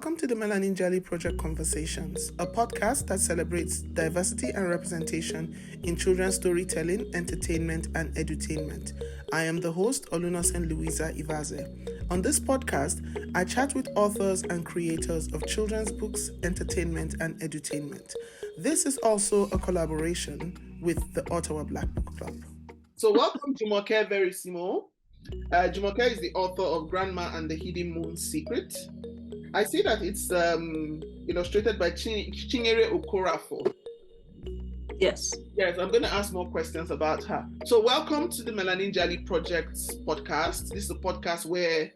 Welcome to the Melanin Jelly Project Conversations, a podcast that celebrates diversity and representation in children's storytelling, entertainment, and edutainment. I am the host, Olunosen Louisa Ivaze. On this podcast, I chat with authors and creators of children's books, entertainment, and edutainment. This is also a collaboration with the Ottawa Black Book Club. So welcome Jumoke Verissimo. Jumoke is the author of Grandma and the Hidden Moon's Secret. I see that it's illustrated by Chinyere Okorafor. Yes. Yes, I'm going to ask more questions about her. So welcome to the Melanin Jelly Project's podcast. This is a podcast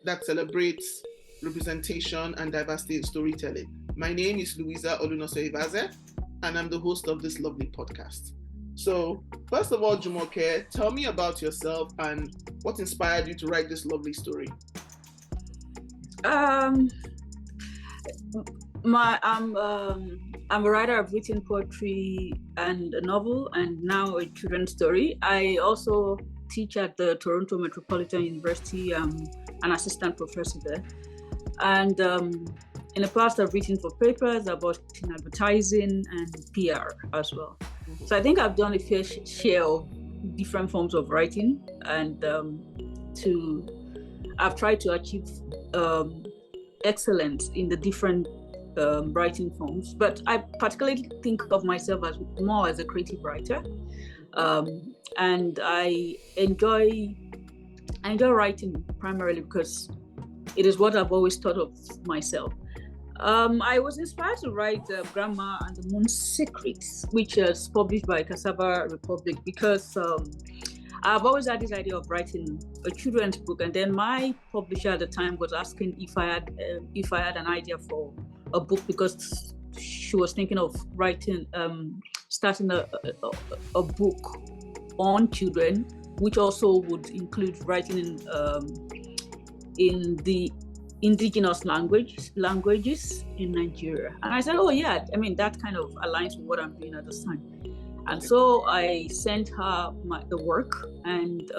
that celebrates representation and diversity in storytelling. My name is Louisa Olunosen Ivaze, and I'm the host of this lovely podcast. So, first of all, Jumoke, tell me about yourself and what inspired you to write this lovely story. I'm a writer. I've written poetry and a novel, and now a children's story. I also teach at the Toronto Metropolitan University. I'm an assistant professor there, and in the past, I've written for papers. I've worked in advertising and PR as well. Mm-hmm. So I think I've done a fair share of different forms of writing, and I've tried to achieve excellence in the different writing forms. But I particularly think of myself as more as a creative writer, and I enjoy writing primarily because it is what I've always thought of myself. I was inspired to write Grandma and the Moon's Secret, which is published by Cassava Republic, because I've always had this idea of writing a children's book, and then my publisher at the time was asking if I had an idea for a book, because she was thinking of starting a book on children, which also would include writing in the indigenous languages in Nigeria. And I said, oh yeah, I mean, that kind of aligns with what I'm doing at this time. And so I sent her the work, and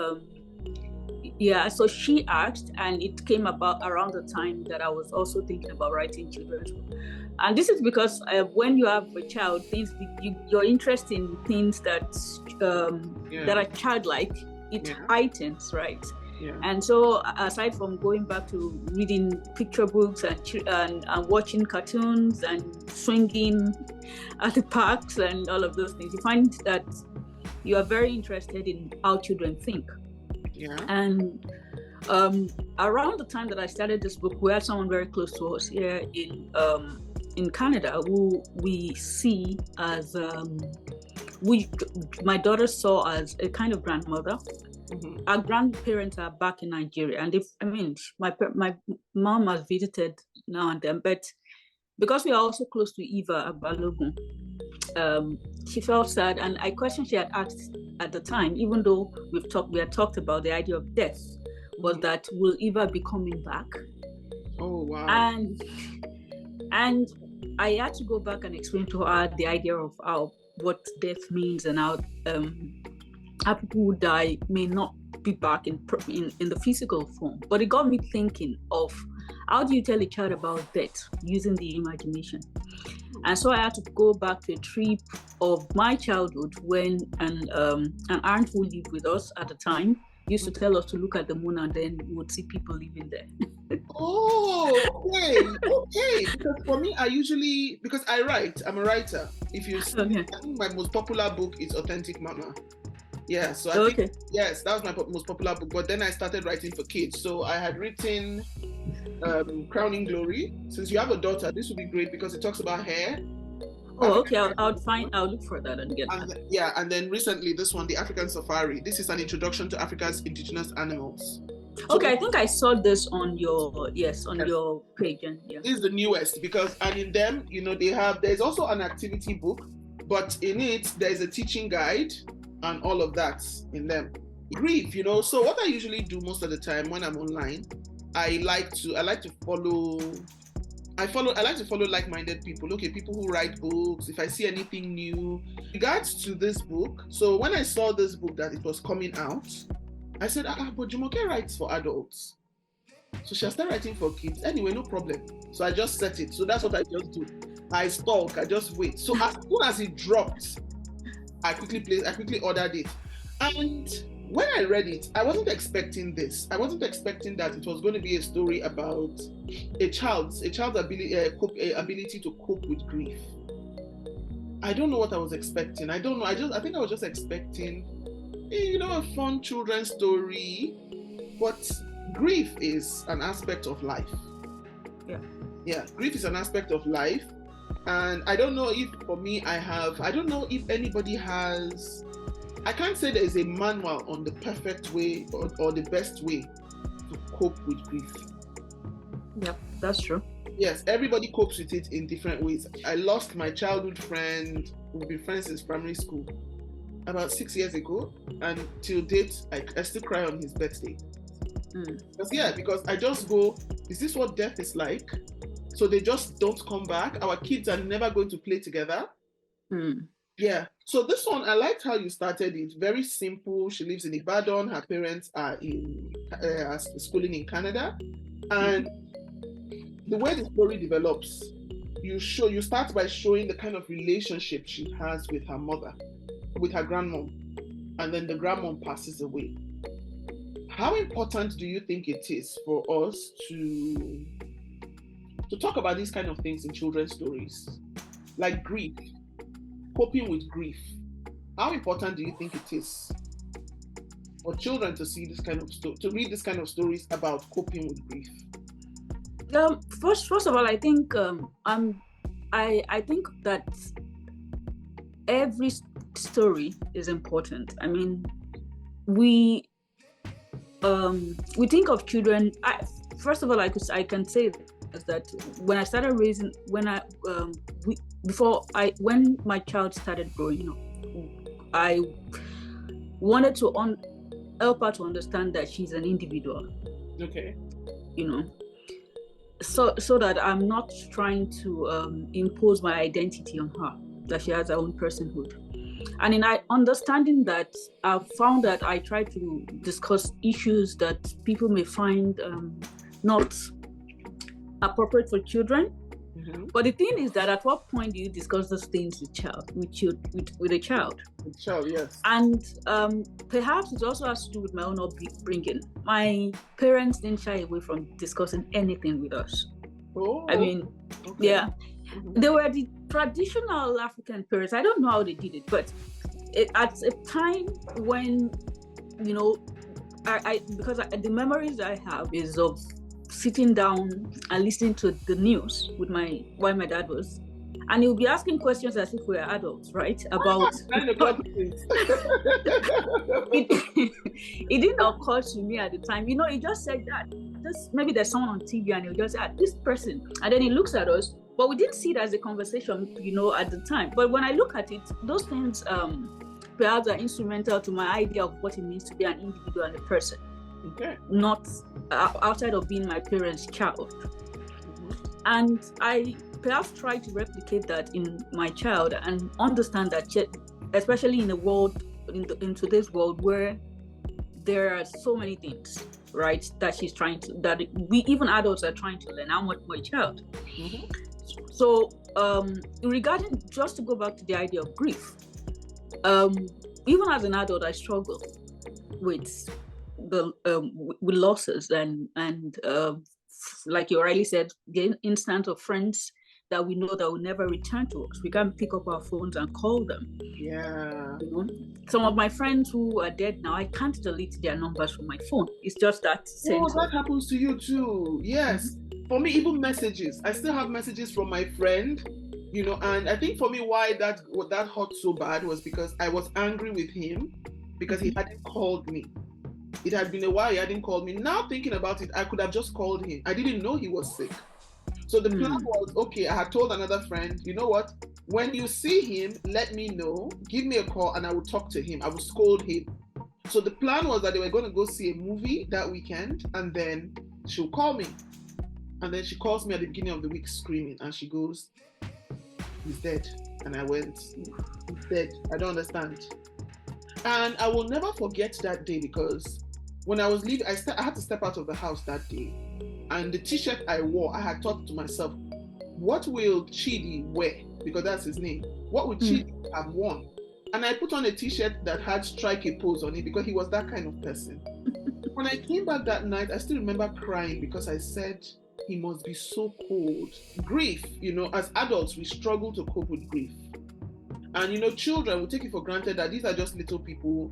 so she asked, and it came about around the time that I was also thinking about writing children's book. And this is because when you have a child, your interest in things that are childlike, it heightens, right? Yeah. And so aside from going back to reading picture books and watching cartoons and swinging at the parks and all of those things, you find that you are very interested in how children think. Yeah. And around the time that I started this book, we had someone very close to us here in Canada who we see as my daughter saw as a kind of grandmother. Mm-hmm. Our grandparents are back in Nigeria, and my mom has visited now and then, but because we are also close to Eva Abalogun, she felt sad, and a question she had asked at the time, even though we had talked about the idea of death, was that will Eva be coming back? Oh wow! And I had to go back and explain to her the idea of what death means, and how people who die may not be back in the physical form. But it got me thinking of how do you tell a child about death using the imagination? And so I had to go back to a trip of my childhood when an aunt who lived with us at the time used to tell us to look at the moon, and then we would see people living there. Oh, okay. Because for me, because I'm a writer. If you see, I think my most popular book is Authentic Mama. Yeah, so I think, yes, that was my most popular book. But then I started writing for kids. So I had written Crowning Glory. Since you have a daughter, this would be great because it talks about hair. Oh, okay. I'll look for that and get that. Yeah, and then recently this one, The African Safari. This is an introduction to Africa's indigenous animals. Okay, I think I saw this on your your page. And this is the newest and in them, there's also an activity book, but in it there's a teaching guide and all of that in them. Grief, so what I usually do most of the time when I'm online, I like to follow like-minded people. Okay, people who write books. If I see anything new in regards to this book, so when I saw this book that it was coming out, I said, but Jumoke writes for adults. So she started writing for kids. Anyway, no problem. So I just set it. So that's what I just do. I stalk, I just wait. So as soon as it dropped, I quickly ordered it. And when I read it, I wasn't expecting this. I wasn't expecting that it was going to be a story about a child's ability to cope with grief. I don't know what I was expecting. I don't know. I think I was just expecting, a fun children's story. But grief is an aspect of life. Yeah, grief is an aspect of life. And I don't know if for me I don't know if anybody has, I can't say there is a manual on the perfect way or the best way to cope with grief. Yep, that's true. Yes, everybody copes with it in different ways. I lost my childhood friend. We've been friends since primary school, about 6 years ago, and till date, I still cry on his birthday. Because I just go, is this what death is like? So they just don't come back. Our kids are never going to play together. Yeah. So this one, I liked how you started it. Very simple. She lives in Ibadan. Her parents are schooling in Canada. And the way the story develops, you start by showing the kind of relationship she has with her mother, with her grandmom, and then the grandmom passes away. How important do you think it is for us to talk about these kind of things in children's stories, like grief, coping with grief? How important do you think it is for children to see this kind of to read this kind of stories about coping with grief? First of all, I think I think that every story is important. I mean, we think of children. First of all, I can say that when I started raising, when my child started growing up, I wanted to help her to understand that she's an individual. Okay. So that I'm not trying to impose my identity on her, that she has her own personhood. And in understanding that, I've found that I try to discuss issues that people may find not appropriate for children. But the thing is that at what point do you discuss those things with a child? With a child, yes. And perhaps it also has to do with my own upbringing. My parents didn't shy away from discussing anything with us. I mean, okay. Yeah. They were the traditional African parents. I don't know how they did it, but at a time when, because the memories I have is of sitting down and listening to the news with while my dad was, and he'll be asking questions as if we are adults, right? About it didn't occur to me at the time. He just said that maybe there's someone on TV and he'll just say, this person, and then he looks at us, but we didn't see it as a conversation, at the time. But when I look at it, those things perhaps are instrumental to my idea of what it means to be an individual and a person. Okay. Not outside of being my parents' child. And I perhaps try to replicate that in my child and understand that, especially in in today's world where there are so many things, right, that we even adults are trying to learn. I'm my child. So regarding, just to go back to the idea of grief, even as an adult, I struggle with with losses and like you already said, the instance of friends that we know that will never return to us. We can't pick up our phones and call them. Yeah. Some of my friends who are dead now, I can't delete their numbers from my phone. It's just that. That happens to you too. Yes. For me, even messages. I still have messages from my friend, and I think for me why that hurt so bad was because I was angry with him because he hadn't called me. It had been a while he hadn't called me. Now thinking about it, I could have just called him. I didn't know he was sick. So the plan was, okay, I had told another friend, you know what? When you see him, let me know, give me a call, and I will talk to him. I will scold him. So the plan was that they were going to go see a movie that weekend, and then she'll call me. And then she calls me at the beginning of the week screaming, and she goes, he's dead. And I went, he's dead. I don't understand. And I will never forget that day because when I was leaving, I had to step out of the house that day. And the t-shirt I wore, I had thought to myself, what will Chidi wear? Because that's his name. What would Chidi have worn? And I put on a t-shirt that had strike a pose on it because he was that kind of person. When I came back that night, I still remember crying because I said, he must be so cold. Grief, as adults, we struggle to cope with grief. And, children will take it for granted that these are just little people.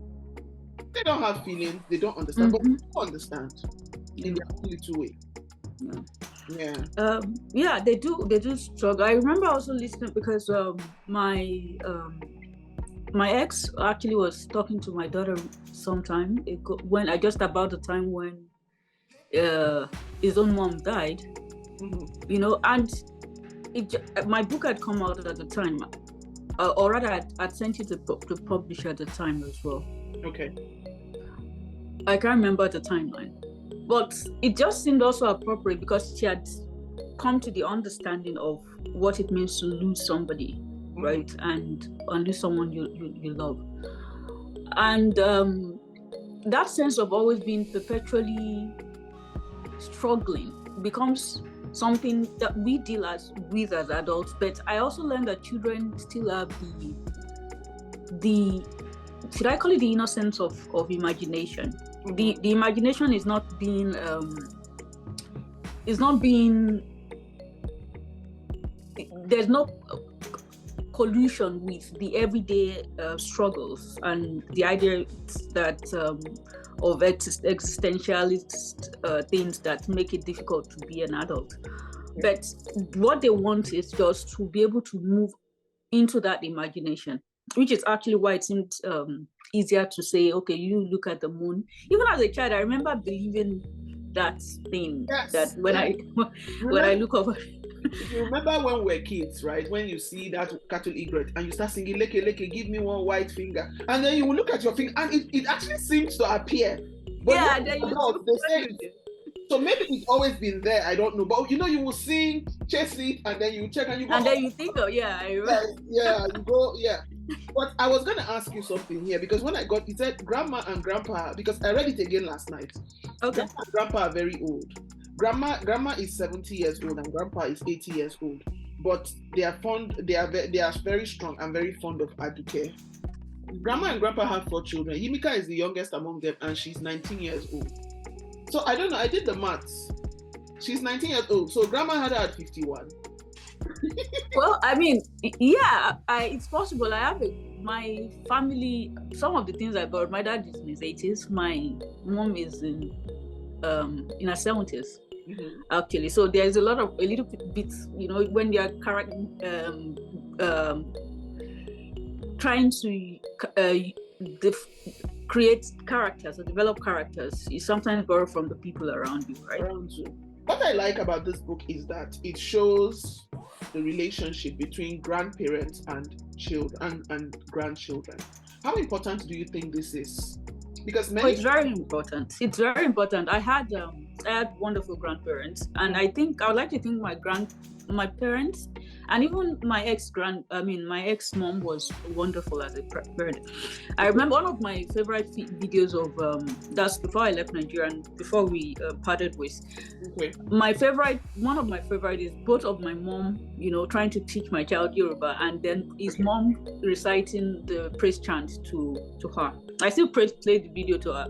They don't have feelings, they don't understand, but they do understand in their own little way. Yeah, they do struggle. I remember also listening because my ex actually was talking to my daughter sometime when about the time when his own mom died, and my book had come out at the time, or rather I'd sent it to publish at the time as well. Okay. I can't remember the timeline, but it just seemed also appropriate because she had come to the understanding of what it means to lose somebody, right? And lose someone you love. And that sense of always being perpetually struggling becomes something that we deal with as adults. But I also learned that children still have the should I call it the innocence of imagination? The imagination is not being there's no collusion with the everyday struggles and the idea that of existentialist things that make it difficult to be an adult. But what they want is just to be able to move into that imagination, which is actually why it seemed easier to say, okay, you look at the moon. Even as a child, I remember believing that thing, that when I look over. You remember when we were kids, right? When you see that cattle egret and you start singing, leke, leke, give me one white finger. And then you will look at your finger and it actually seems to appear. But then so maybe it's always been there, I don't know. But you will sing, chase it, and then you check and you go. And then you think, I remember. You go, But I was going to ask you something here because when it said grandma and grandpa, because I read it again last night. Okay. Grandma and grandpa are very old. Grandma is 70 years old and grandpa is 80 years old. But they are very strong and very fond of Àdùké. Grandma and grandpa have 4 children. Yimika is the youngest among them and she's 19 years old. So I don't know, I did the maths. She's 19 years old. So grandma had her at 51. Well, I mean, it's possible. I have my family, some of the things I got, my dad is in his 80s, my mom is in her 70s, actually. So there's a little bit, when they are trying to create characters or develop characters, you sometimes borrow from the people around you, right? What I like about this book is that it shows the relationship between grandparents and children and grandchildren. How important do you think this is? Because it's very important. It's very important. I had wonderful grandparents, and I would like to think my parents and even my ex-mom was wonderful as a parent. I remember one of my favorite videos of that's before I left Nigeria and before we parted ways. Okay. One of my favorite is both of my mom, trying to teach my child Yoruba, and then his mom reciting the praise chant to her. I still played the video to her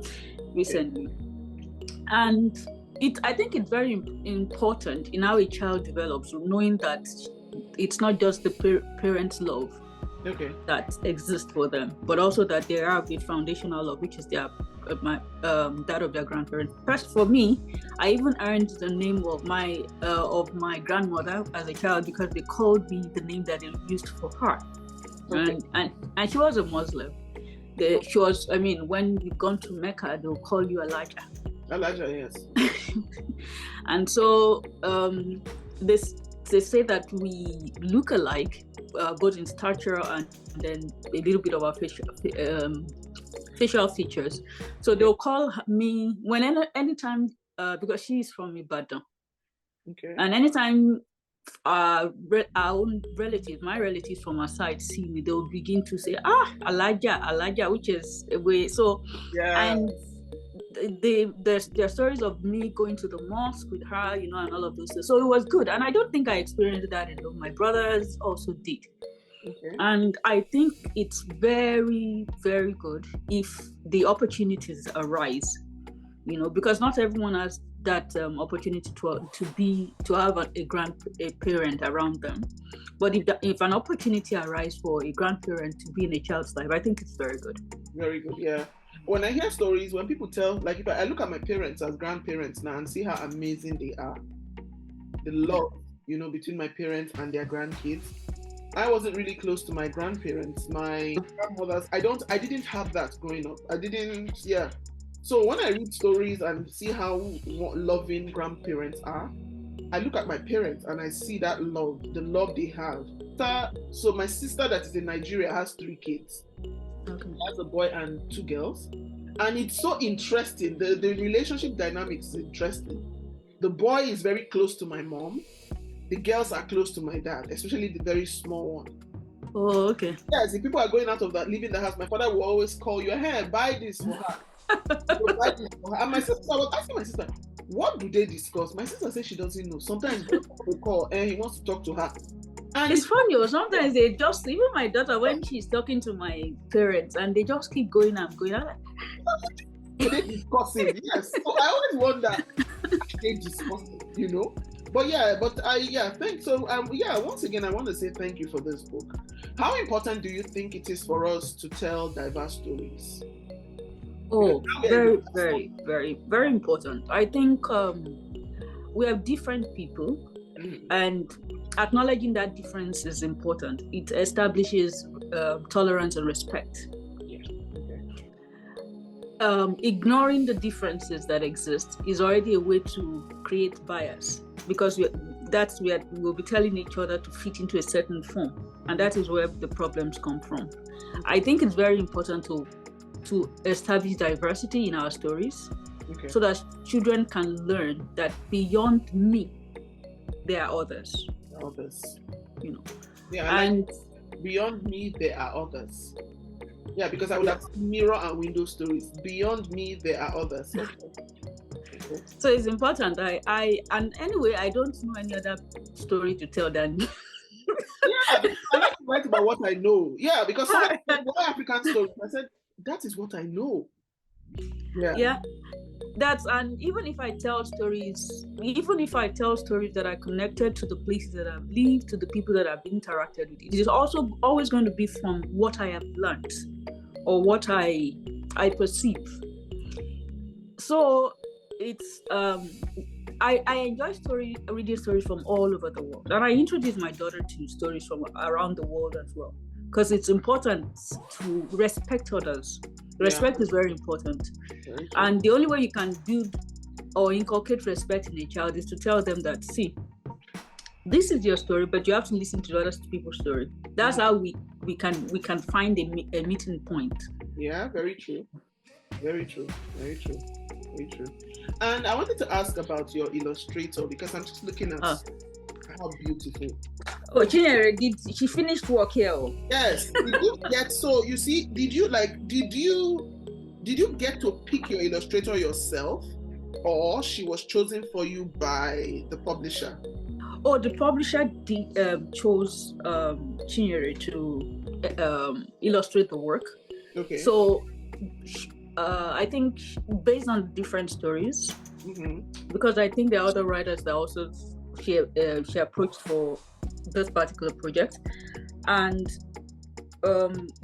recently, and I think it's very important in how a child develops, knowing that it's not just the parents' love that exists for them, but also that there are a foundational love, which is that of their grandparents. First, for me, I even earned the name of my grandmother as a child because they called me the name that they used for her, and she was a Muslim. She was. When you've gone to Mecca, they'll call you Elijah. Elijah, yes. And so they say that we look alike, both in stature and then a little bit of our facial features. So they'll call me anytime because she's from Ibadan. Okay. And anytime our own relatives, my relatives from our side, see me, they'll begin to say, Elijah, which is a way. So, and there are stories of me going to the mosque with her, and all of those things. So it was good. And I don't think I experienced that alone. My brothers also did. Okay. And I think it's very, very good if the opportunities arise, because not everyone has that opportunity to have a grandparent around them. But if an opportunity arises for a grandparent to be in a child's life, I think it's very good. Very good, yeah. When I hear stories, when people tell, like if I look at my parents as grandparents now and see how amazing they are, the love, between my parents and their grandkids. I wasn't really close to my grandparents. My grandmothers, I didn't have that growing up. So when I read stories and see how loving grandparents are, I look at my parents and I see that love, the love they have. So my sister that is in Nigeria has 3 kids. Okay. She has a boy and 2 girls. And it's so interesting. The relationship dynamics is interesting. The boy is very close to my mom. The girls are close to my dad, especially the very small one. Oh, okay. Yes, if people are going out of that, leaving the house, my father will always call you, hey, buy this for her. Buy this for her. And my sister, I was asking my sister, what do they discuss? My sister says she doesn't know. Sometimes they call and he wants to talk to her. And it's funny, sometimes they just, even my daughter, when she's talking to my parents, and they just keep going and going. I'm like, they discussing, yes. So I always wonder, they discussing, But thanks. So once again, I want to say thank you for this book. How important do you think it is for us to tell diverse stories? Oh, very, very, very, very important. I think we have different people, and acknowledging that difference is important. It establishes tolerance and respect. Ignoring the differences that exist is already a way to create bias, because we'll be telling each other to fit into a certain form, and that is where the problems come from. I think it's very important to establish diversity in our stories, so that children can learn that beyond me, there are others. And beyond me, there are others. Yeah, because I would have mirror and window stories. Beyond me, there are others. Okay. So it's important. And anyway, I don't know any other story to tell than. I like to write about what I know. Yeah, because some African stories, I said that is what I know. Yeah. And even if I tell stories that are connected to the places that I've lived, to the people that I've interacted with, it is also always going to be from what I have learned or what I perceive. So it's I enjoy reading stories from all over the world, and I introduce my daughter to stories from around the world as well, because it's important to respect others. Respect is very important. And the only way you can build or inculcate respect in a child is to tell them that, see, this is your story, but you have to listen to other people's story. That's how we can find a meeting point. Yeah, very true. Very true. Very true. Very true. And I wanted to ask about your illustrator, because I'm just looking at how beautiful. Oh, Chinyere, did she finish work here? Yes. Did you get, so you see, did you get to pick your illustrator yourself, or she was chosen for you by the publisher? Oh, the publisher chose Chinyere to illustrate the work. Okay. So I think based on different stories, because I think there are other writers that also she approached for this particular project, and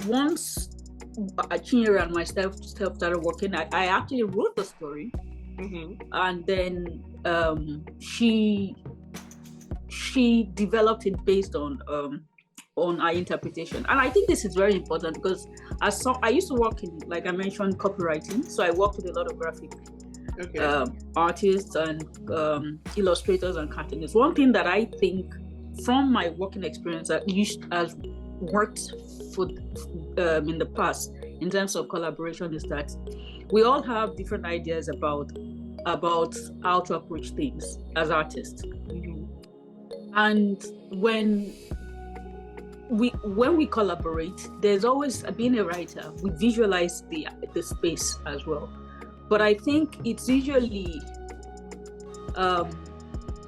once Chinyere and myself started working, I actually wrote the story, and then she developed it based on our interpretation. And I think this is very important, because I used to work in, like I mentioned, copywriting, so I worked with a lot of graphic artists and illustrators and cartoonists. One thing that I think from my working experience that has worked for in the past in terms of collaboration is that we all have different ideas about how to approach things as artists. And when we collaborate, there's always, being a writer, we visualize the space as well. but I think it's usually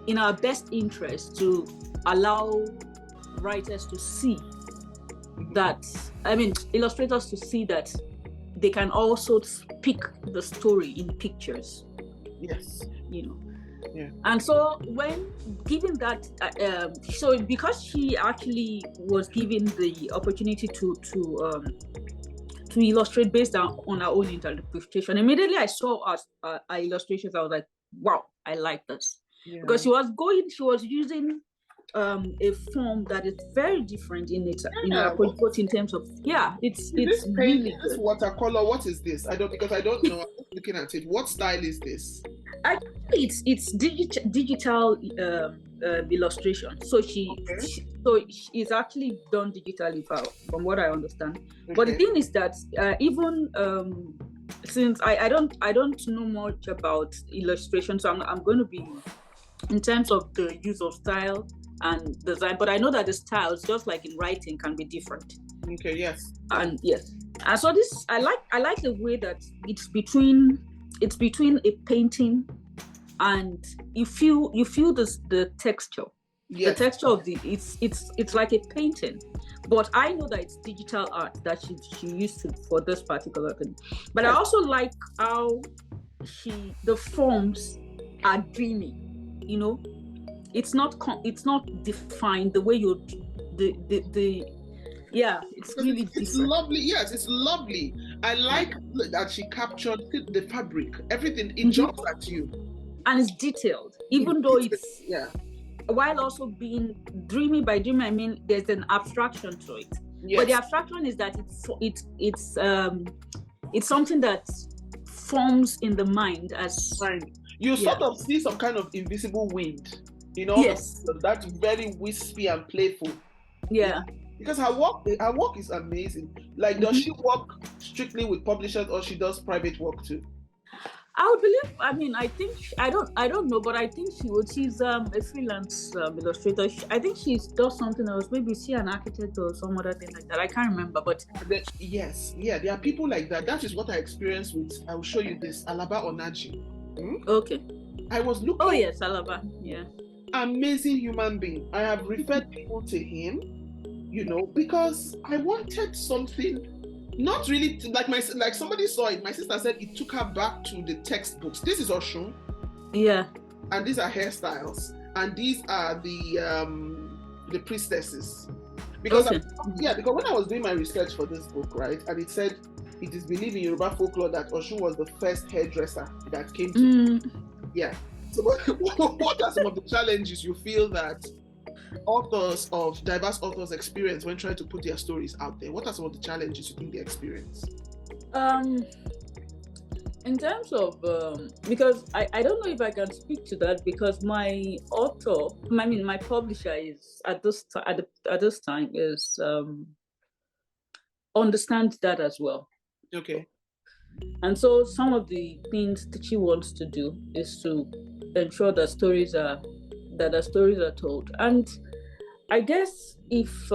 in our best interest to allow writers to see that, illustrators to see that they can also speak the story in pictures. Yes. Yeah. And so when given that, so because she actually was given the opportunity to illustrate based on her own interpretation, immediately I saw her illustrations. I was like, wow, I like this. Yeah. Because she was using a form that is very different in its approach in terms of it's really this watercolor. What is this? I don't know. I'm looking at it. What style is this? Actually, it's digital illustration. So she's actually done digitally from what I understand. Okay. But the thing is that even since I don't know much about illustration, so I'm going to be in terms of the use of style and design, but I know that the styles, just like in writing, can be different. Okay. Yes. And so this I like the way that it's between a painting and you feel the texture. Yes. The texture of it's like a painting, but I know that it's digital art that she used for this particular thing. But yes. I also like how the forms are dreamy. It's not defined the way it's really different. It's lovely. Yes, it's lovely. I like that she captured the fabric, everything. It jumps at you, and it's detailed, even though it's while also being dreamy. By dreamy, I mean there's an abstraction to it. Yes. But the abstraction is that it's something that forms in the mind as you sort of see some kind of invisible wind, yes. That's very wispy and playful. Yeah. Because her work is amazing. Like, does she work strictly with publishers or she does private work too? I would believe. I don't know, but I think she's a freelance illustrator. I think she does something else. Maybe she's an architect or some other thing like that. I can't remember, but yes, there are people like that. That is what I experienced with. I will show you this Alaba Onaji. Okay. I was looking. Oh yes, Alaba. Yeah. Amazing human being. I have referred people to him, because I wanted something. Not really like somebody saw it. My sister said it took her back to the textbooks. This is Oshun. Yeah. And these are hairstyles. And these are the priestesses. Because because when I was doing my research for this book, right, and it said it is believed in Yoruba folklore that Oshun was the first hairdresser that came to. Yeah. So what are some of the challenges you feel that diverse authors experience when trying to put their stories out there? What are some of the challenges you think they experience? In terms of because I don't know if I can speak to that, because my publisher is at this time is understands that as well. Okay. And so some of the things that she wants to do is to ensure that stories are told. And I guess if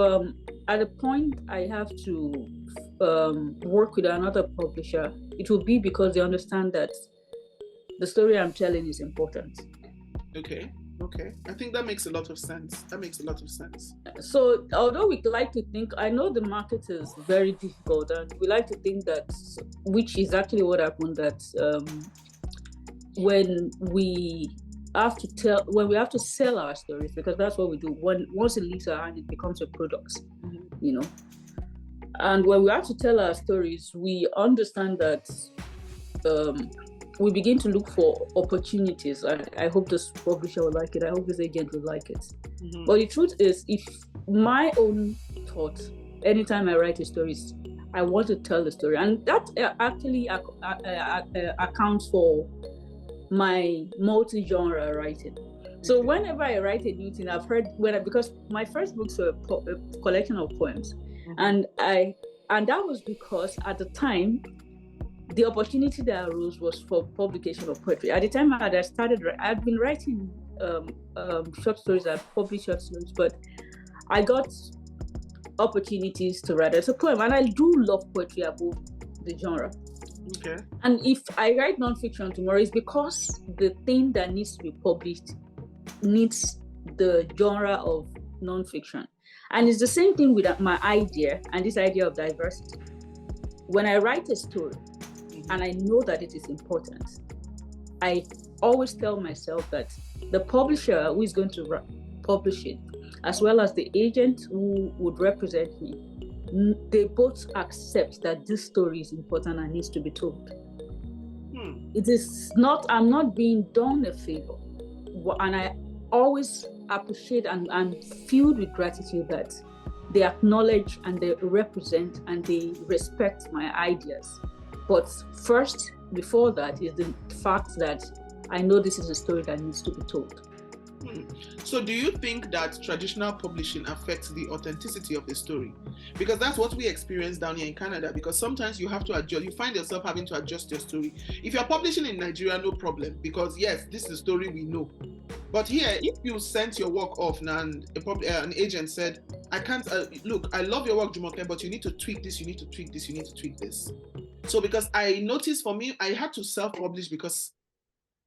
at a point I have to work with another publisher, it will be because they understand that the story I'm telling is important. Okay. I think that makes a lot of sense. So although we like to think, I know the market is very difficult, and we like to think that, which is actually what happened, that when we have to sell our stories, because that's what we do. Once it leaves our hand, it becomes a product, And when we have to tell our stories, we understand that we begin to look for opportunities. I hope this publisher will like it. I hope this agent will like it. Mm-hmm. But the truth is, if my own thought, anytime I write a story, I want to tell the story, and that actually accounts for my multi-genre writing. So whenever I write a new thing, because my first books were a collection of poems, and that was because at the time the opportunity that arose was for publication of poetry. At the time I'd been writing short stories. I've published short stories, but I got opportunities to write as a poem, and I do love poetry above the genre. Okay. And if I write nonfiction tomorrow, it's because the thing that needs to be published needs the genre of nonfiction. And it's the same thing with my idea and this idea of diversity. When I write a story and I know that it is important, I always tell myself that the publisher who is going to publish it, as well as the agent who would represent me, they both accept that this story is important and needs to be told. It is not, I'm not being done a favor. And I always appreciate and I'm filled with gratitude that they acknowledge and they represent and they respect my ideas. But first, before that, is the fact that I know this is a story that needs to be told. So do you think that traditional publishing affects the authenticity of the story? Because that's what we experience down here in Canada, because sometimes you have to adjust, you find yourself having to adjust your story. If you're publishing in Nigeria, no problem, because yes, this is the story we know. But here, if you sent your work off now and an agent said, I can't, look, I love your work, Jumoke, but you need to tweak this, you need to tweak this, you need to tweak this. So because I noticed for me, I had to self-publish because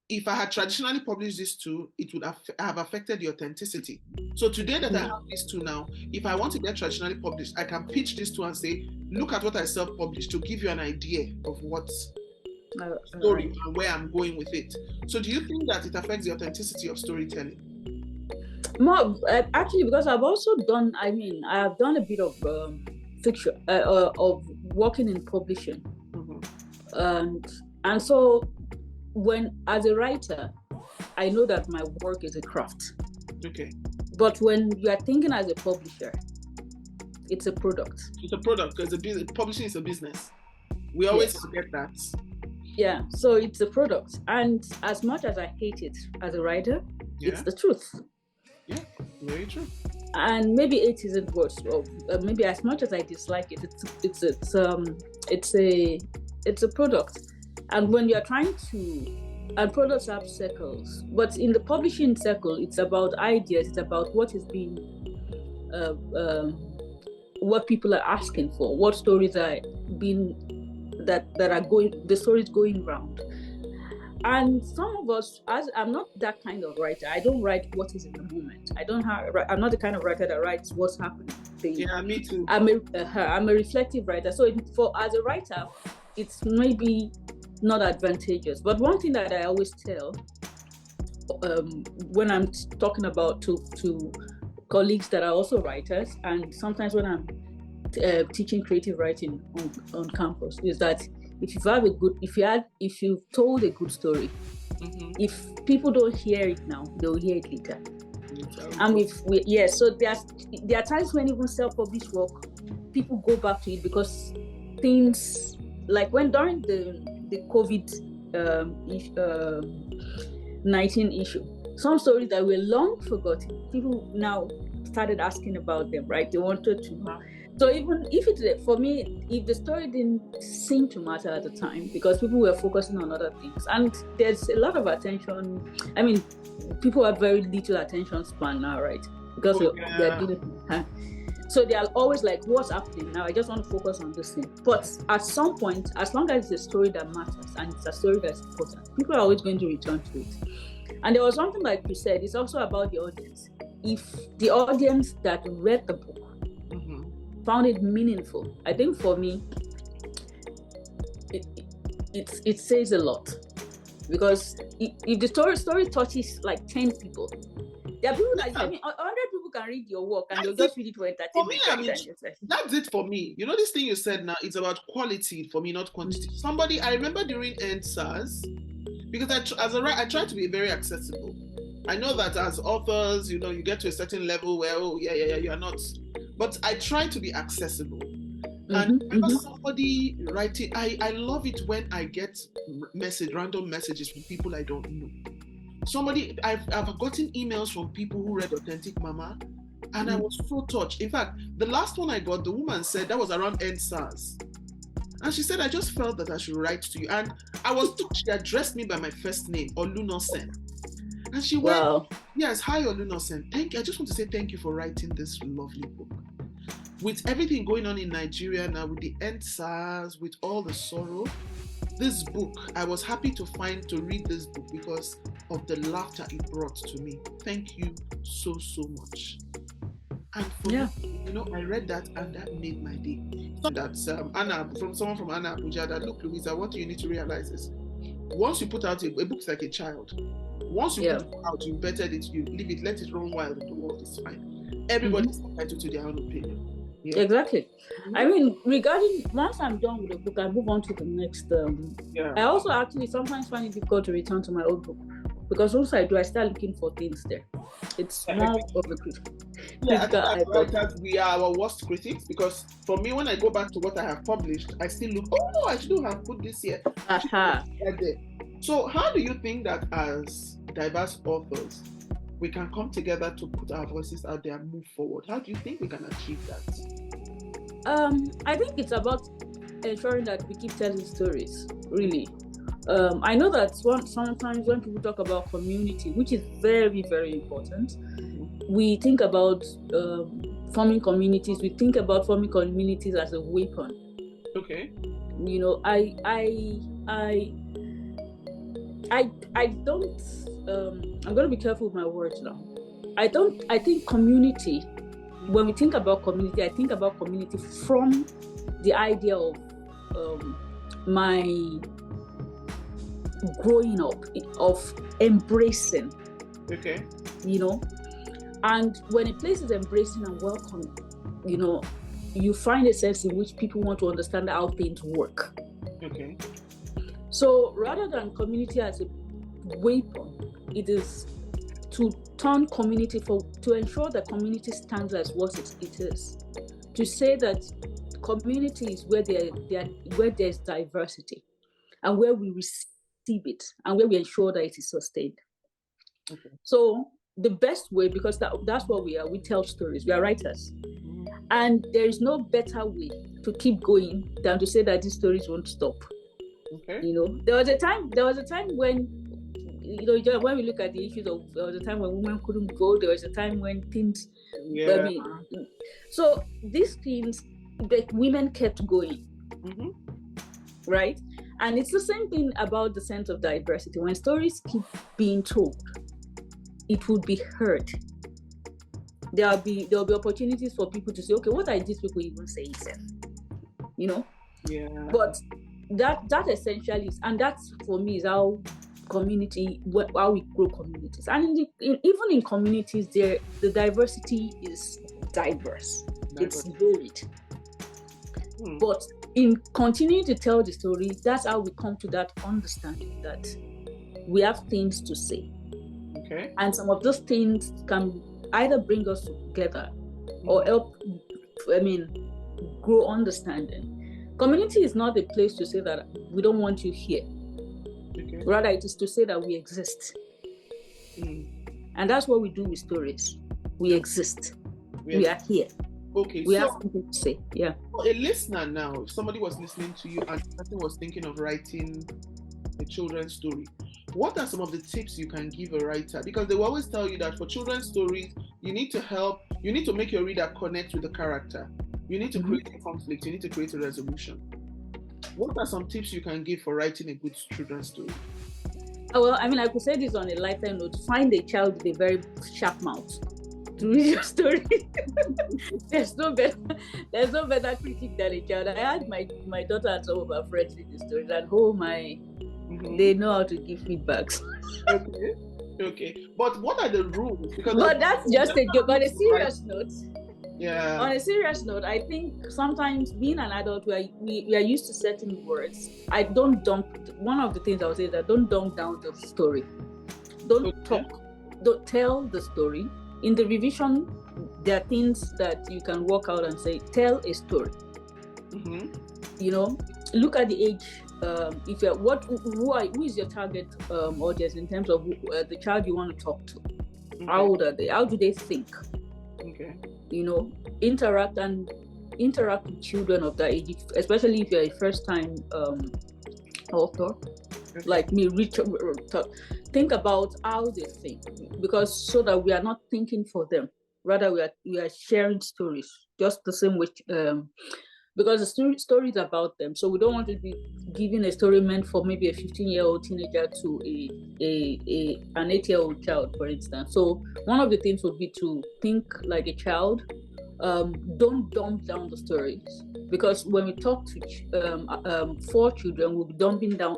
if I had traditionally published these two, it would have affected the authenticity. So today that I have these two now, if I want to get traditionally published, I can pitch these two and say, look at what I self-published to give you an idea of what story and where I'm going with it. So do you think that it affects the authenticity of storytelling? More, actually, because I've also done, I have done a bit of fiction, of working in publishing. And so, when as a writer, I know that my work is a craft. Okay. But when you are thinking as a publisher, it's a product. It's a product because publishing is a business. We always forget that. Yeah, so it's a product. And as much as I hate it as a writer, it's the truth. Yeah, very true. And maybe it isn't worse. Maybe as much as I dislike it, it's a product. And when you're trying to, and products have circles, but in the publishing circle, it's about ideas, it's about what is being, what people are asking for, what stories are being, that are going, the stories going around. And some of us, I'm not that kind of writer. I don't write what is in the moment. I'm not the kind of writer that writes what's happening. Yeah, me too. I'm a reflective writer. So as a writer, it's maybe not advantageous. But one thing that I always tell when I'm talking about to colleagues that are also writers, and sometimes when I'm teaching creative writing on campus, is that if you've told a good story, if people don't hear it now, they'll hear it later. And so there are times when even self-published work, people go back to it because things like when during the COVID-19 issue, some stories that were long forgotten, people now started asking about them, right? They wanted to know. So even if for me, if the story didn't seem to matter at the time because people were focusing on other things, and there's a lot of attention. I mean, people have very little attention span now, right? Because they're doing. So they are always like, what's happening now? I just want to focus on this thing. But at some point, as long as it's a story that matters and it's a story that's important, people are always going to return to it. And there was something like you said, it's also about the audience. If the audience that read the book found it meaningful, I think for me, it says a lot. Because if the story touches like 10 people, there are people that, 100 people can read your work and they'll just read it for entertainment. For me, that's it for me. You know, this thing you said now, it's about quality for me, not quantity. I remember during SARS, because I try to be very accessible. I know that as authors, you know, you get to a certain level where, you are not. But I try to be accessible. And remember somebody writing, I love it when I get random messages from people I don't know. I've gotten emails from people who read Authentic Mama, and I was so touched. In fact, the last one I got, the woman said that was around SARS. And she said, I just felt that I should write to you. And I was touched. She addressed me by my first name, Olunosen. And she went, yes, hi, Olunosen. Thank you. I just want to say thank you for writing this lovely book. With everything going on in Nigeria now, with the SARS, with all the sorrow, this book, I was happy to read this book because of the laughter it brought to me. Thank you so much. And for me, I read that and that made my day. So that's someone from Anna Abuja that, look, Louisa, what you need to realize is once you put out a book's like a child. Once you put it out, you bettered it, you leave it, let it run wild in the world, it's fine. Everybody's entitled to their own opinion. Yeah. Exactly. I mean, once I'm done with the book, I move on to the next. I also actually sometimes find it difficult to return to my old book because once I do, I start looking for things there. It's more of a critical. Yeah, I think that we are our worst critics because for me, when I go back to what I have published, I still look, I should have put this here. So how do you think that as diverse authors, we can come together to put our voices out there and move forward? How do you think we can achieve that? I think it's about ensuring that we keep telling stories, really. I know that sometimes when people talk about community, which is very, very important, we think about forming communities. We think about forming communities as a weapon. Okay. You know, I don't. I'm going to be careful with my words now. I think community. When we think about community, I think about community from the idea of my growing up, of embracing. Okay. You know, and when a place is embracing and welcoming, you know, you find a sense in which people want to understand how things work. Okay. So rather than community as a weapon, it is to turn community to ensure that community stands as what it is. To say that community is where there's diversity and where we receive it and where we ensure that it is sustained. Okay. So the best way, because that's what we are, we tell stories, we are writers. And there is no better way to keep going than to say that these stories won't stop. Okay. You know, there was a time when, you know, when we look at the issues of, there was a time when women couldn't vote, there was a time when things, so these things, the women kept going, right? And it's the same thing about the sense of diversity. When stories keep being told, it would be heard. There'll be opportunities for people to say, okay, what are these people even saying? You know? Yeah. But that essentially is, and that's for me is how how we grow communities. And even in communities, the diversity is diverse. It's varied. But in continuing to tell the story, that's how we come to that understanding that we have things to say. Okay. And some of those things can either bring us together or help, grow understanding. Community is not a place to say that we don't want you here. Okay. Rather, it is to say that we exist. And that's what we do with stories. We exist. We are here. Okay. We have something to say. Yeah. For a listener now, if somebody was listening to you and person was thinking of writing a children's story, what are some of the tips you can give a writer? Because they will always tell you that for children's stories, you need to make your reader connect with the character. You need to create a conflict. You need to create a resolution. What are some tips you can give for writing a good children's story? Well, I could say this on a lighter note. Find a child with a very sharp mouth to read your story. There's no better critic than a child. I had my daughter and some of her friends read the stories, and they know how to give feedbacks. Okay. But what are the rules? But that's just a joke. On a serious note. Yeah. On a serious note, I think sometimes being an adult, we are used to certain words. One of the things I would say is that don't dumb down the story. Don't tell the story. In the revision, there are things that you can work out and say, tell a story. You know, look at the age. If you're who is your target audience in terms of the child you want to talk to? How old are they? How do they think? Okay. You know, interact with children of that age, especially if you're a first-time author, like me. Think about how they think, because so that we are not thinking for them, rather we are sharing stories, just the same way. because the story is about them. So we don't want to be giving a story meant for maybe a 15-year-old teenager to an 8-year-old child, for instance. So one of the things would be to think like a child. Don't dump down the stories, because when we talk to for children, we'll be dumping down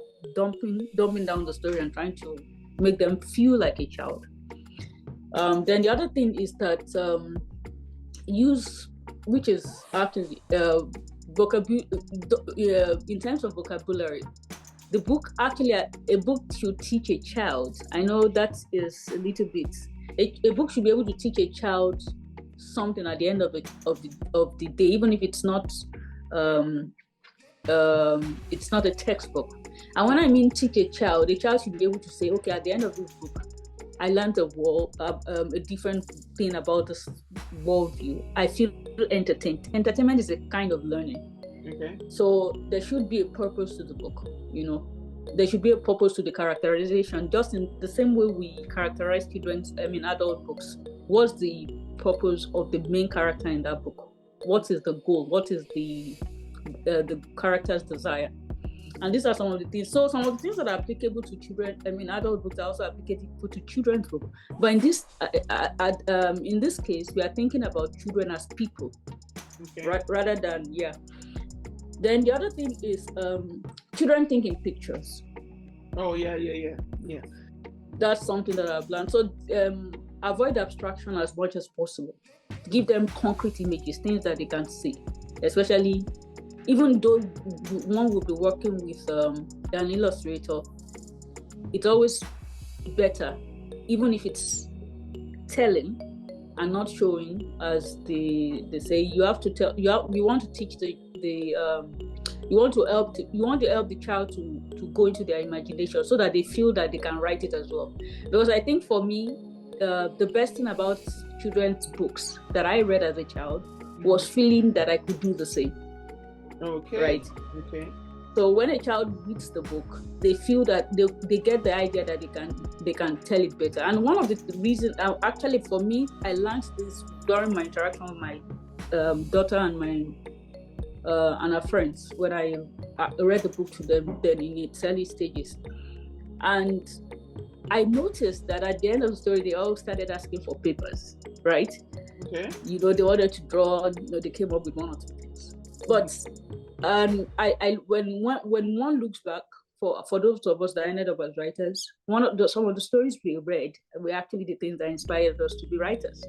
the story and trying to make them feel like a child. Then the other thing is that use, which is actually in terms of vocabulary. The book, actually, a book should teach a child. I know that is a little bit. A book should be able to teach a child something at the end of the day, even if it's not a textbook. And when I mean teach a child should be able to say, okay, at the end of this book, I learned a different thing about this worldview. I feel entertained. Entertainment is a kind of learning. Okay. So there should be a purpose to the book, There should be a purpose to the characterization, just in the same way we characterize adult books. What's the purpose of the main character in that book? What is the goal? What is the character's desire? And these are some of the things. So some of the things that are applicable to children, adult books are also applicable to children's books. But in this case, we are thinking about children as people, rather than Then the other thing is children think in pictures. Oh yeah. That's something that I've learned. So avoid abstraction as much as possible. Give them concrete images, things that they can see. Especially, even though one will be working with an illustrator, it's always better, even if it's telling and not showing, as they say. You have to tell. You want to teach you want to help the child to go into their imagination, so that they feel that they can write it as well. Because I think for me, the best thing about children's books that I read as a child was feeling that I could do the same. Okay. Right. Okay. So when a child reads the book, they feel that they get the idea that they can tell it better. And one of the reasons, actually for me, I learned this during my interaction with my daughter and her friends, when I read the book to them then in its early stages. And I noticed that at the end of the story, they all started asking for papers, right? Okay. They wanted to draw, they came up with one or two things. But when one looks back, for those of us that ended up as writers, some of the stories we read were actually the things that inspired us to be writers.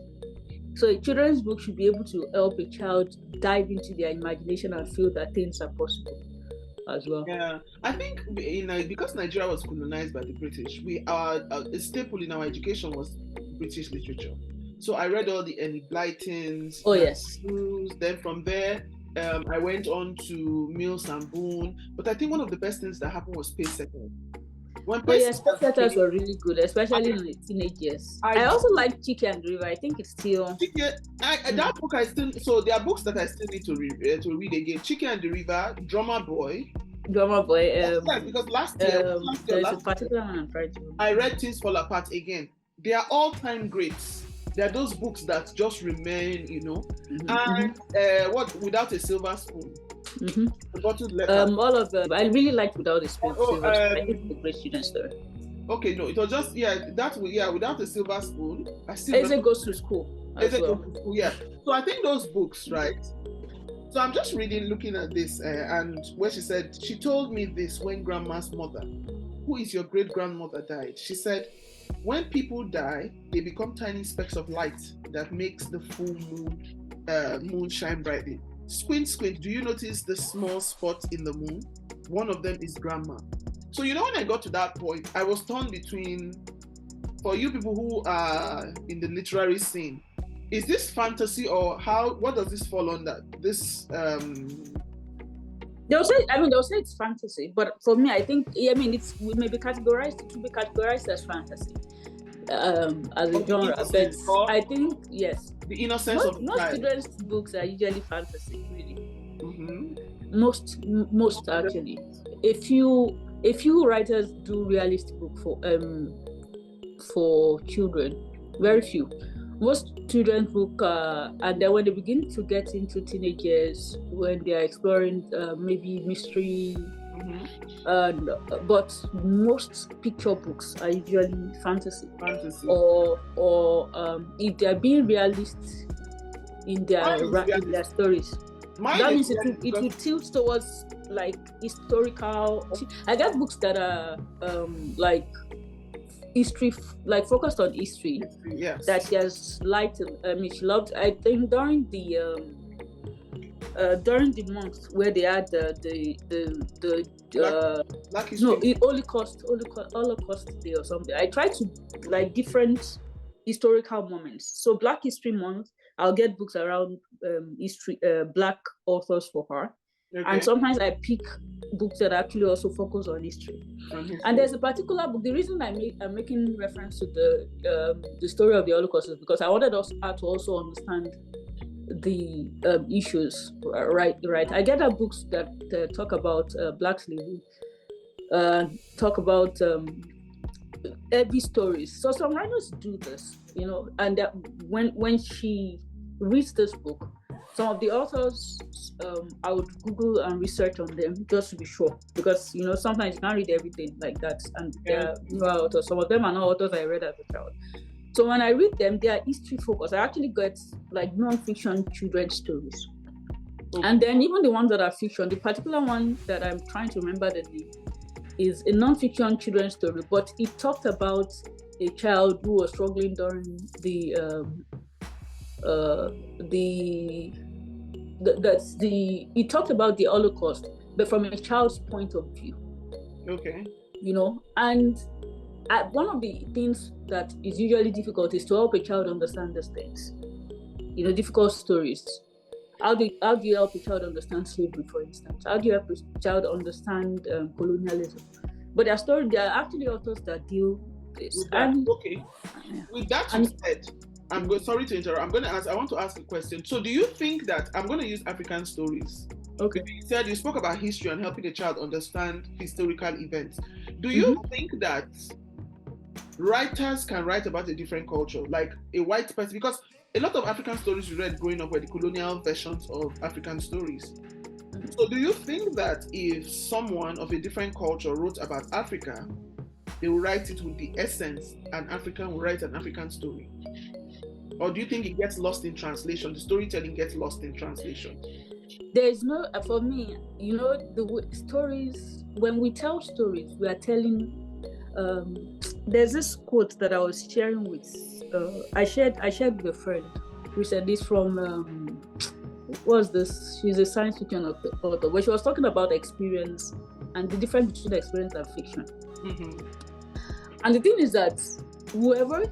So a children's book should be able to help a child dive into their imagination and feel that things are possible as well. Yeah, I think because Nigeria was colonized by the British, a staple in our education was British literature. So I read all the Enid Blytons. Oh yes. Then from there, I went on to Mills and Boone. But I think one of the best things that happened was Space Setters. Space Setters were really good, especially in the teenage years. I also like Chike and the River. I think it's still... that book so there are books that I still need to read again. Chike and the River, Drummer Boy. Because last year, there's a particular one I'm trying to... I read Things Fall Apart again. They are all-time greats. They are those books that just remain, And Without a Silver Spoon. Mm-hmm. The Bottled Letter. All of them. I really liked Without a Spoon. I think it's a great student story. Okay, no, it was just Without a Silver Spoon. Eze Goes to School. So I think those books, right? So I'm just looking at this, and where she said, she told me this when Grandma's mother, who is your great grandmother, died. She said, when people die, they become tiny specks of light that makes the full moon shine brightly. Squint, do you notice the small spot in the moon? One of them is Grandma. So when I got to that point, I was torn between, for you people who are in the literary scene, is this fantasy or what does this fall under? This They'll say it's fantasy, but for me, I think it may be categorized as fantasy as a genre. But I think yes, the innocence of most children's books are usually fantasy, really. Mm-hmm. Most actually. A few writers do realistic book for children, very few. most children's book, and then when they begin to get into teenage years, when they are exploring maybe mystery, but most picture books are usually fantasy. Or if they are being realist in their stories. That means it will tilt towards like historical. I get books that are like history, like focused on history. Yes. That she has liked. She loved. I think during the month where they had Black history. Holocaust Day or something. I try to like different historical moments. So Black History Month, I'll get books around history, Black authors for her. Okay. And sometimes I pick books that actually also focus on history. And there's a particular book. The reason I'm making reference to the story of the Holocaust is because I wanted us to also understand the issues. Right. I get books that talk about Black slavery, talk about heavy stories. So some writers do this, and when she reads this book, some of the authors, I would Google and research on them just to be sure, because sometimes you can't read everything like that, and there are newer authors. Some of them are not authors I read as a child. So when I read them, they are history focused. I actually get like non-fiction children's stories, and then even the ones that are fiction. The particular one that I'm trying to remember the name is a non-fiction children's story, but it talked about a child who was struggling during it talked about the Holocaust, but from a child's point of view. Okay. And one of the things that is usually difficult is to help a child understand these things. Difficult stories. How do you help a child understand slavery, for instance? How do you help a child understand colonialism? But there are actually authors that deal with this. With that you said, sorry to interrupt. I want to ask a question. So do you think that, I'm going to use African stories. Okay. You said you spoke about history and helping a child understand historical events. Do you think that writers can write about a different culture, like a white person? Because a lot of African stories we read growing up were the colonial versions of African stories. So do you think that if someone of a different culture wrote about Africa, they will write it with the essence, an African will write an African story? Or do you think it gets lost in translation? The storytelling gets lost in translation? There is no, for me, the stories, when we tell stories, we are telling, there's this quote that I was sharing with, I shared with a friend recently. From, what's this? She's a science fiction author, where she was talking about experience and the difference between experience and fiction. And the thing is that whoever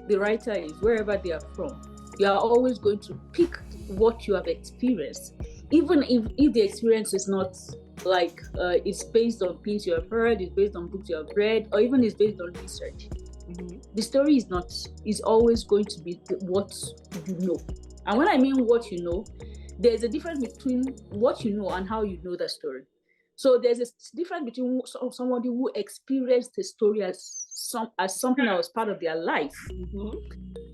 the writer is, wherever they are from, you are always going to pick what you have experienced, even if the experience is not like it's based on things you have heard, it's based on books you have read, or even it's based on research. The story is always going to be what you know. And when I mean what you know, there's a difference between what you know and how you know the story. So there's a difference between somebody who experienced the story as something that was part of their life,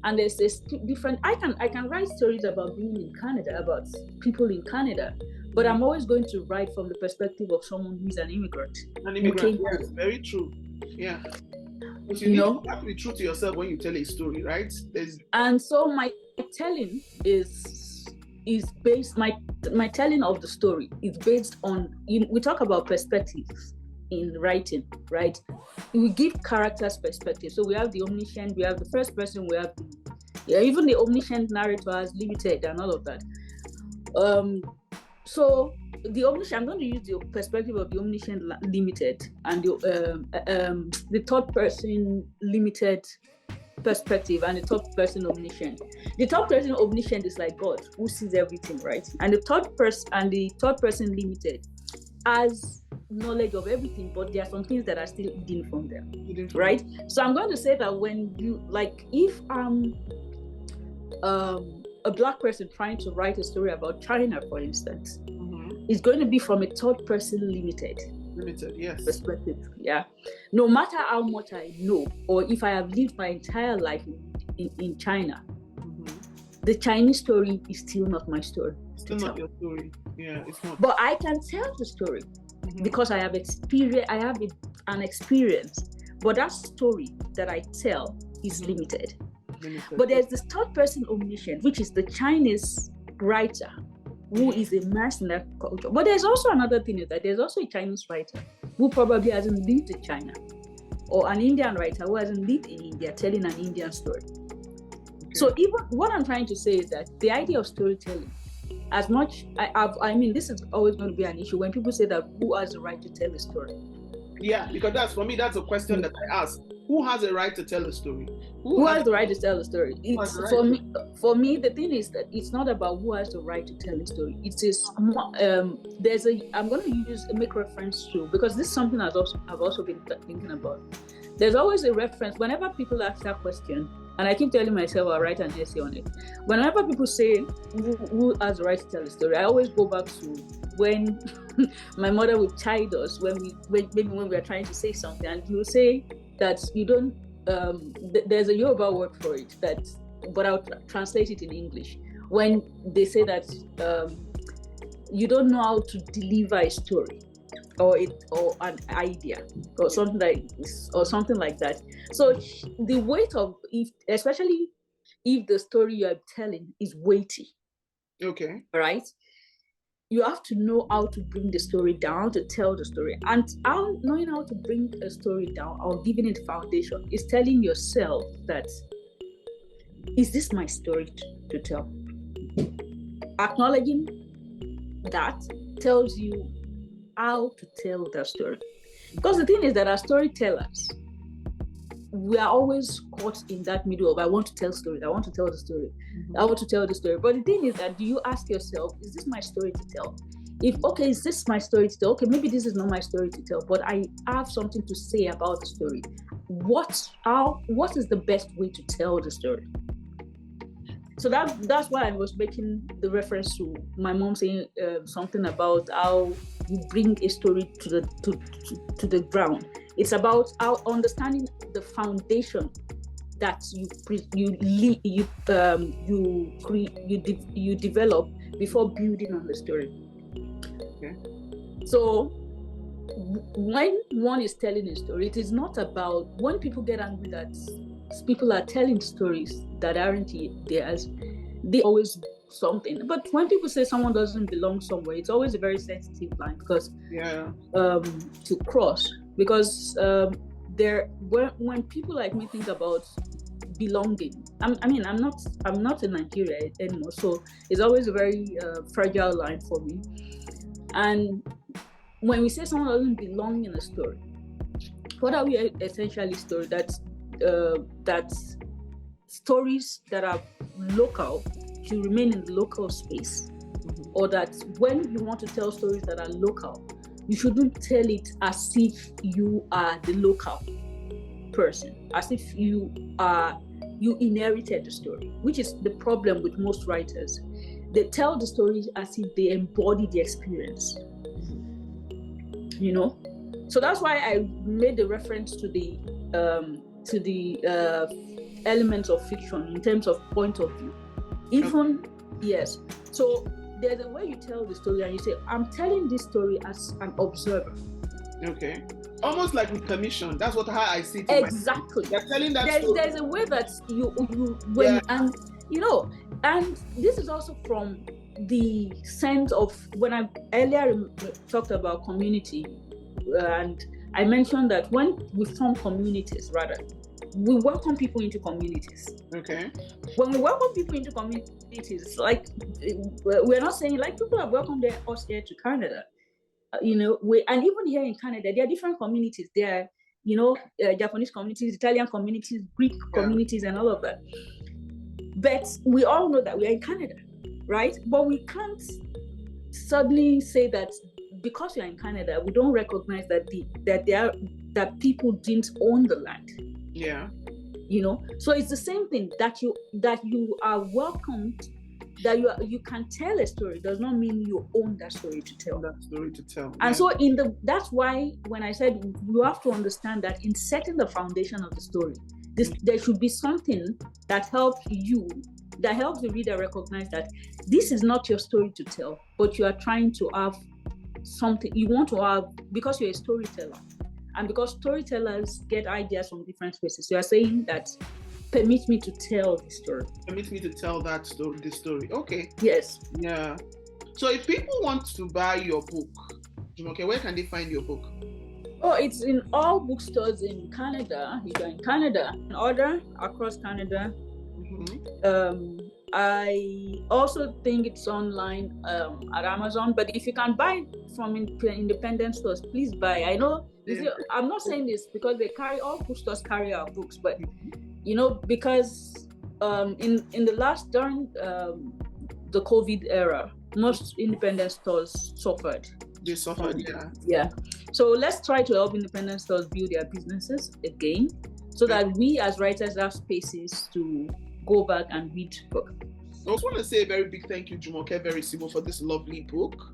and there's this different. I can write stories about being in Canada, about people in Canada, but I'm always going to write from the perspective of someone who's an immigrant. Yes, very true. Yeah. But you have to be true to yourself when you tell a story, right? And so my telling is based, my telling of the story is based on, we talk about perspectives in writing, right? We give characters perspective. So we have the omniscient, we have the first person, we have even the omniscient narrator has limited and all of that. So the omniscient, I'm going to use the perspective of the omniscient limited and the third person limited perspective and the third person omniscient. The third person omniscient is like God who sees everything, right? And the third person limited has knowledge of everything, but there are some things that are still hidden from them, right? So I'm going to say that when you, like, if I'm a Black person trying to write a story about China, for instance, it's going to be from a third person limited yes, perspective. Yeah, no matter how much I know, or if I have lived my entire life in China, the Chinese story is still not my story. Still not your story. Yeah, it's not. But I can tell the story because I have experience. I have an experience. But that story that I tell is limited. But there's this third person omniscient, which is the Chinese writer who is immersed in that culture. But there's also another thing, is that there's also a Chinese writer who probably hasn't lived in China, or an Indian writer who hasn't lived in India telling an Indian story. So even what I'm trying to say is that the idea of storytelling, as much, I mean, this is always going to be an issue when people say that who has the right to tell a story? Yeah, because that's, for me, that's a question that I ask. Who has a right to tell a story? Who has the right to tell a story? For me, the thing is that it's not about who has the right to tell a story. It is, I'm going to make reference to, because this is something I've also been thinking about. There's always a reference, whenever people ask that question, and I keep telling myself I'll write an essay on it. Whenever people say, who has the right to tell a story, I always go back to when my mother would chide us when we are trying to say something, and she would say that you don't, there's a Yoruba word for it, but I'll translate it in English. When they say that you don't know how to deliver a story, or an idea, or something like that. So the weight of, especially if the story you are telling is weighty, okay, right? You have to know how to bring the story down, to tell the story. And knowing how to bring a story down, or giving it foundation, is telling yourself that, is this my story to tell? Acknowledging that tells you how to tell that story. Because the thing is that as storytellers, we are always caught in that middle of, I want to tell stories, I want to tell the story, I want to tell the story. But the thing is that, do you ask yourself, is this my story to tell? Is this my story to tell? Okay, maybe this is not my story to tell, but I have something to say about the story. What is the best way to tell the story? So that's why I was making the reference to my mom saying something about how you bring a story to the ground. It's about how understanding the foundation that you develop before building on the story. Okay. So when one is telling a story, it is not about, when people get angry that people are telling stories that aren't theirs, they always something. But when people say someone doesn't belong somewhere, it's always a very sensitive line, because to cross, because when people like me think about belonging, I'm not in Nigeria anymore, so it's always a very fragile line for me. And when we say someone doesn't belong in a story, what are we essentially story? That stories that are local should remain in the local space, or that when you want to tell stories that are local, you shouldn't tell it as if you are the local person, as if you inherited the story, which is the problem with most writers. They tell the stories as if they embody the experience, So that's why I made the reference to the elements of fiction in terms of point of view. Yes. So there's a way you tell the story, and you say, I'm telling this story as an observer. Okay. Almost like with permission. That's how I see it. Exactly. You're telling that story. There's a way that and this is also from the sense of, when I earlier talked about community, and I mentioned that when we form communities, we welcome people into communities. Okay. When we welcome people into communities, like, we're not saying, like, people have welcomed us here to Canada. And even here in Canada, there are different communities. There are, Japanese communities, Italian communities, Greek communities, and all of that. But we all know that we are in Canada, right? But we can't suddenly say that because we are in Canada, we don't recognize that people didn't own the land. Yeah. So it's the same thing, that you are welcomed, that you can tell a story does not mean you own that story to tell. And so that's why when I said you have to understand that in setting the foundation of the story, there should be something that helps you that helps the reader recognize that this is not your story to tell, but you are trying to have something you want to have because you're a storyteller. And because storytellers get ideas from different spaces. You are saying that, permit me to tell the story. Permit me to tell that story, the story. Okay. Yes. Yeah. So if people want to buy your book, Jumoke, where can they find your book? Oh, it's in all bookstores in Canada. If you're in Canada, order across Canada. Mm-hmm. I also think it's online at Amazon, but if you can buy from independent stores, please buy. I know, I'm not saying this because all bookstores carry our books, but because during the COVID era, most independent stores suffered. They suffered, yeah. Yeah. So let's try to help independent stores build their businesses again, so that we as writers have spaces to go back and read book. I also want to say a very big thank you, Jumoke Verissimo, for this lovely book.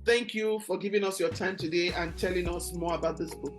Thank you for giving us your time today and telling us more about this book.